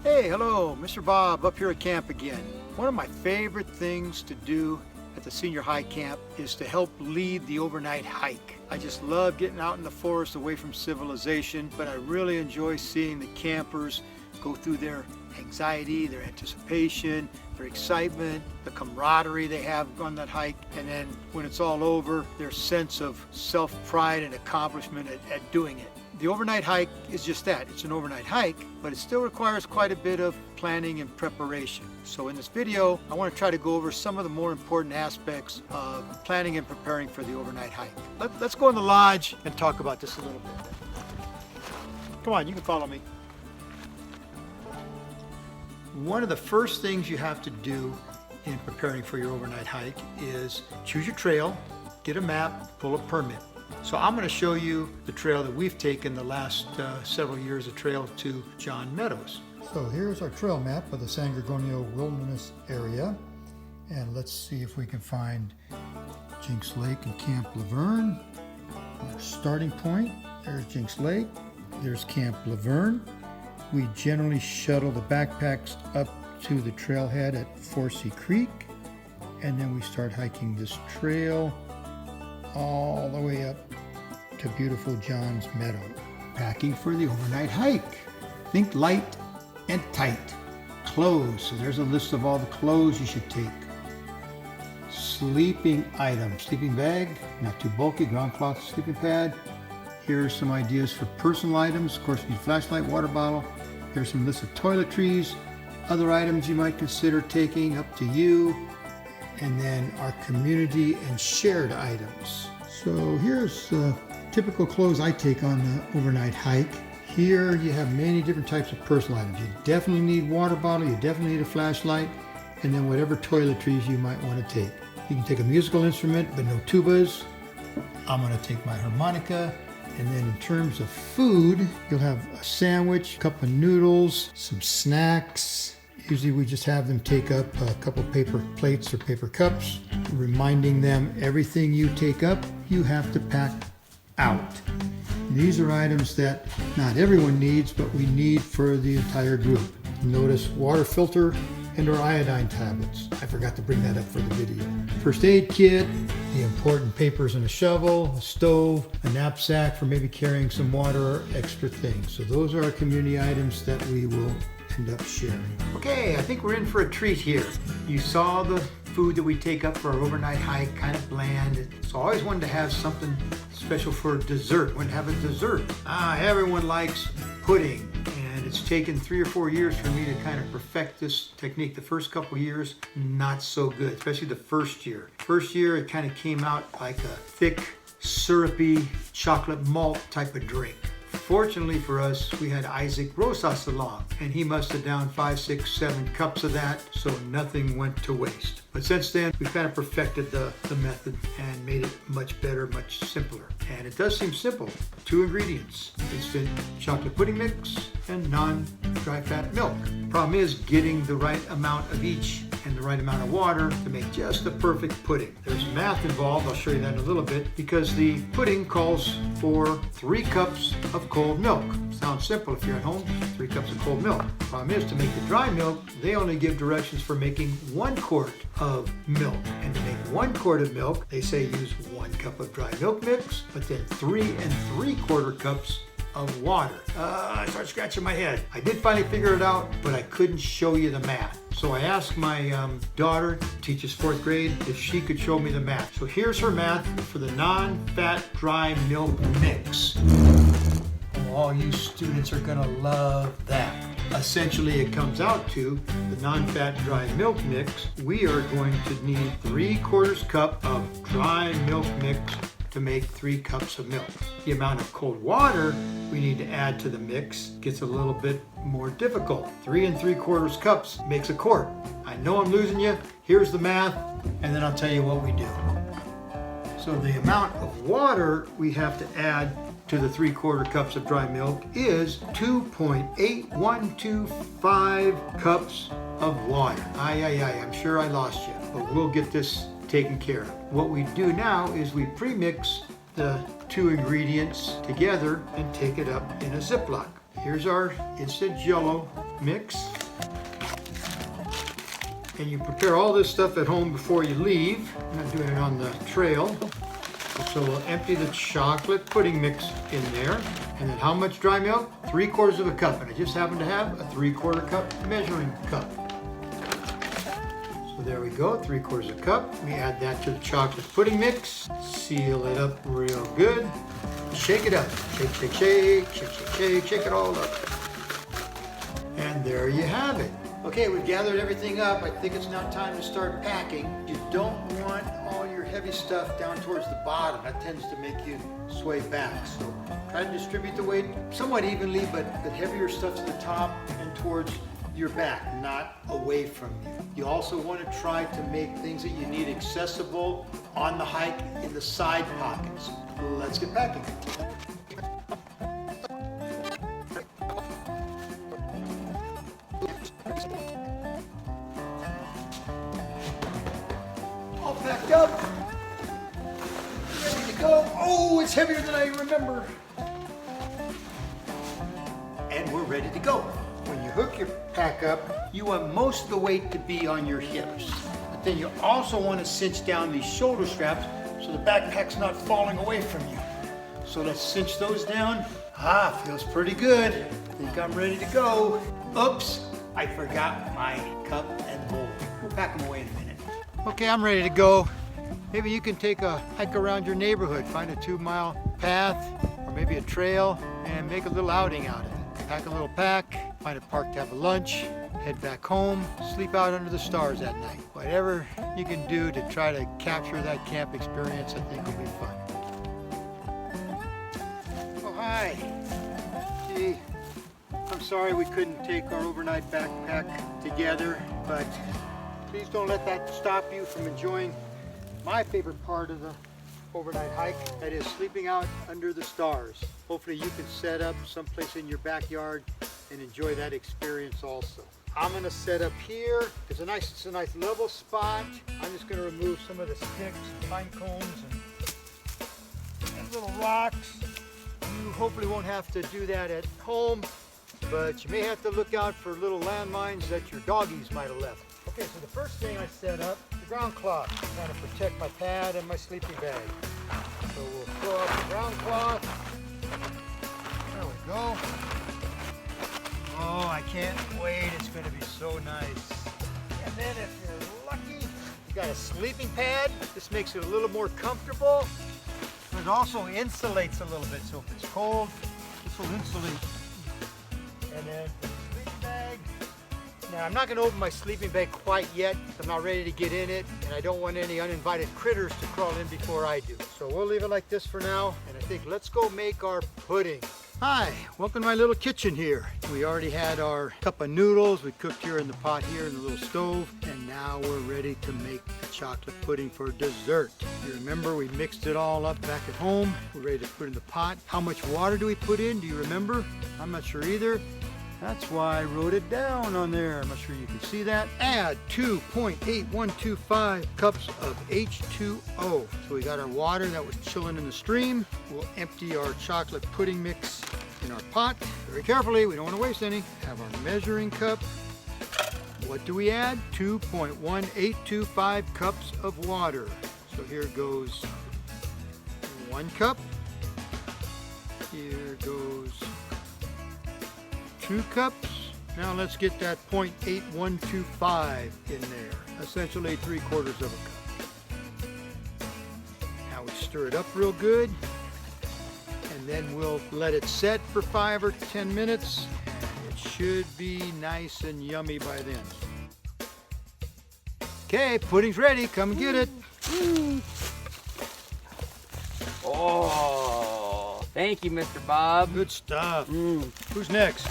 Hey, hello, Mr. Bob up here at camp again. One of my favorite things to do at the senior high camp is to help lead the overnight hike. I just love getting out in the forest away from civilization, but I really enjoy seeing the campers go through their anxiety, their anticipation, their excitement, the camaraderie they have on that hike, and then when it's all over, their sense of self-pride and accomplishment at doing it. The overnight hike is just that. It's an overnight hike, but it still requires quite a bit of planning and preparation. So in this video, I want to try to go over some of the more important aspects of planning and preparing for the overnight hike. Let's go in the lodge and talk about this a little bit. Come on, you can follow me. One of the first things you have to do in preparing for your overnight hike is choose your trail, get a map, pull a permit. So I'm going to show you the trail that we've taken the last several years, a trail to John Meadows. So here's our trail map of the San Gorgonio Wilderness area, and let's see if we can find Jinks Lake and Camp Laverne. Our starting point, there's Jinks Lake, there's Camp Laverne. We generally shuttle the backpacks up to the trailhead at Forsey Creek, and then we start hiking this trail all the way up to beautiful John's Meadow. Packing for the overnight hike. Think light and tight. Clothes, so there's a list of all the clothes you should take. Sleeping items, sleeping bag, not too bulky, ground cloth, sleeping pad. Here are some ideas for personal items. Of course, you need flashlight, water bottle. Here's some lists of toiletries, other items you might consider taking, up to you. And then our community and shared items. So here's typical clothes I take on the overnight hike. Here you have many different types of personal items. You definitely need water bottle, you definitely need a flashlight, and then whatever toiletries you might want to take. You can take a musical instrument, but no tubas. I'm going to take my harmonica. And then in terms of food, you'll have a sandwich, a cup of noodles, some snacks. Usually we just have them take up a couple paper plates or paper cups, reminding them everything you take up, you have to pack out. These are items that not everyone needs, but we need for the entire group. Notice water filter and our iodine tablets. I forgot to bring that up for the video. First aid kit, the important papers and a shovel, a stove, a knapsack for maybe carrying some water or extra things. So those are our community items that we will end up sharing. Okay, I think we're in for a treat here. You saw the food that we take up for our overnight hike, kind of bland. So I always wanted to have something special for dessert. Wanted to have a dessert. Everyone likes pudding. And it's taken 3 or 4 years for me to kind of perfect this technique. The first couple years, not so good, especially the first year. First year, it kind of came out like a thick, syrupy chocolate malt type of drink. Fortunately for us, we had Isaac Rosas along, and he must have downed 5, 6, 7 cups of that, so nothing went to waste. But since then, we've kind of perfected the method and made it much better, much simpler. And it does seem simple. 2 ingredients, instant chocolate pudding mix and non-dry fat milk. Problem is getting the right amount of each and the right amount of water to make just the perfect pudding. There's math involved, I'll show you that in a little bit, because the pudding calls for 3 cups of cold milk. Sounds simple if you're at home, 3 cups of cold milk. Problem is, to make the dry milk, they only give directions for making 1 quart of milk. And to make 1 quart of milk, they say use 1 cup of dry milk mix, but then 3 3/4 cups of water. I start scratching my head. I did finally figure it out, but I couldn't show you the math. So I asked my daughter, teaches 4th grade, if she could show me the math. So here's her math for the non-fat dry milk mix. Oh, all you students are gonna love that. Essentially, it comes out to the non-fat dry milk mix. We are going to need 3/4 cup of dry milk mix to make 3 cups of milk. The amount of cold water we need to add to the mix gets a little bit more difficult. 3 3/4 cups makes a quart. I know I'm losing you. Here's the math, and then I'll tell you what we do. So the amount of water we have to add to the 3/4 cups of dry milk is 2.8125 cups of water. I'm sure I lost you, but we'll get this taken care of. What we do now is we pre-mix the 2 ingredients together and take it up in a Ziploc. Here's our instant Jell-O mix. And you prepare all this stuff at home before you leave. I'm not doing it on the trail. So we'll empty the chocolate pudding mix in there. And then how much dry milk? 3/4 of a cup. And I just happen to have a 3/4 cup measuring cup. So there we go, 3/4 a cup. We add that to the chocolate pudding mix. Seal it up real good. Shake it up. Shake, shake, shake, shake, shake, shake, shake it all up. And there you have it. Okay, we've gathered everything up. I think it's now time to start packing. You don't want all your heavy stuff down towards the bottom. That tends to make you sway back. So try to distribute the weight somewhat evenly, but the heavier stuff to the top and towards your back, not away from you. You also want to try to make things that you need accessible on the hike in the side pockets. Let's get packing. All packed up, ready to go. Oh, it's heavier than I remember. And we're ready to go. When you hook your pack up, you want most of the weight to be on your hips. But then you also want to cinch down these shoulder straps so the backpack's not falling away from you. So let's cinch those down. Feels pretty good. I think I'm ready to go. Oops, I forgot my cup and bowl. We'll pack them away in a minute. Okay, I'm ready to go. Maybe you can take a hike around your neighborhood, find a 2-mile path or maybe a trail and make a little outing out of it. Pack a little pack, find a park to have a lunch, head back home, sleep out under the stars at night. Whatever you can do to try to capture that camp experience, I think will be fun. Oh, hi. Gee, I'm sorry we couldn't take our overnight backpack together, but please don't let that stop you from enjoying my favorite part of the overnight hike, that is sleeping out under the stars. Hopefully you can set up someplace in your backyard and enjoy that experience also. I'm gonna set up here. It's a nice level spot. I'm just gonna remove some of the sticks, pine cones, and little rocks. You hopefully won't have to do that at home, but you may have to look out for little landmines that your doggies might have left. Okay, so the first thing I set up, the ground cloth, trying to protect my pad and my sleeping bag. So we'll throw out the ground cloth. There we go. Oh, I can't wait. It's going to be so nice. And then if you're lucky, you got a sleeping pad. This makes it a little more comfortable. But it also insulates a little bit. So if it's cold, this will insulate. And then the sleeping bag. Now, I'm not going to open my sleeping bag quite yet. I'm not ready to get in it, and I don't want any uninvited critters to crawl in before I do. So we'll leave it like this for now, and I think let's go make our pudding. Hi, welcome to my little kitchen here. We already had our cup of noodles. We cooked here in the pot here in the little stove, and now we're ready to make the chocolate pudding for dessert. You remember we mixed it all up back at home. We're ready to put it in the pot. How much water do we put in? Do you remember? I'm not sure either. That's why I wrote it down on there. I'm not sure you can see that. Add 2.8125 cups of H2O. So we got our water that was chilling in the stream. We'll empty our chocolate pudding mix in our pot. Very carefully, we don't want to waste any. Have our measuring cup. What do we add? 2.1825 cups of water. So here goes 1 cup. Here goes 2 cups. Now let's get that 0.8125 in there. Essentially 3/4 of a cup. Now we stir it up real good. And then we'll let it set for 5 or 10 minutes. It should be nice and yummy by then. Okay, pudding's ready. Come and get it. Oh, thank you, Mr. Bob. Good stuff. Who's next?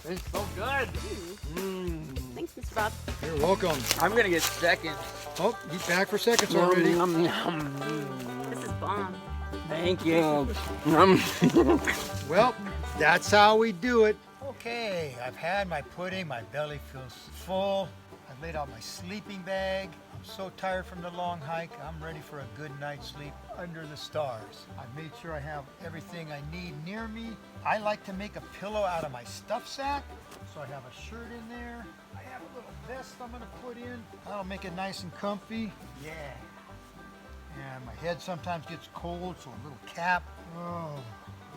It's so good. Thanks, Mr. Bob. You're welcome. I'm gonna get second. Oh, he's back for seconds already. This is bomb. Thank you. Well, that's how we do it. Okay, I've had my pudding. My belly feels full. I've laid out my sleeping bag. I'm so tired from the long hike. I'm ready for a good night's sleep under the stars. I've made sure I have everything I need near me. I like to make a pillow out of my stuff sack. So I have a shirt in there. I have a little vest I'm gonna put in. That'll make it nice and comfy. Yeah. And my head sometimes gets cold, so a little cap. Oh,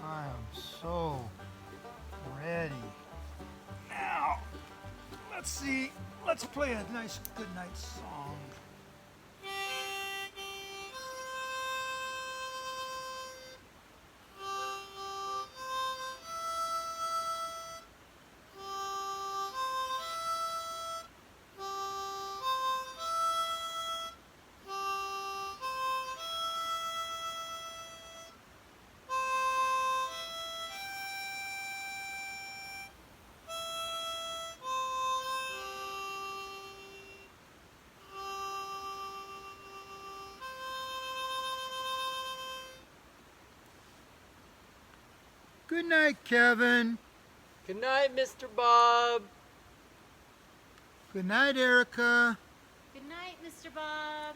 I am so ready. Now, let's see. Let's play a nice goodnight song. Good night, Kevin. Good night, Mr. Bob. Good night, Erica. Good night, Mr. Bob.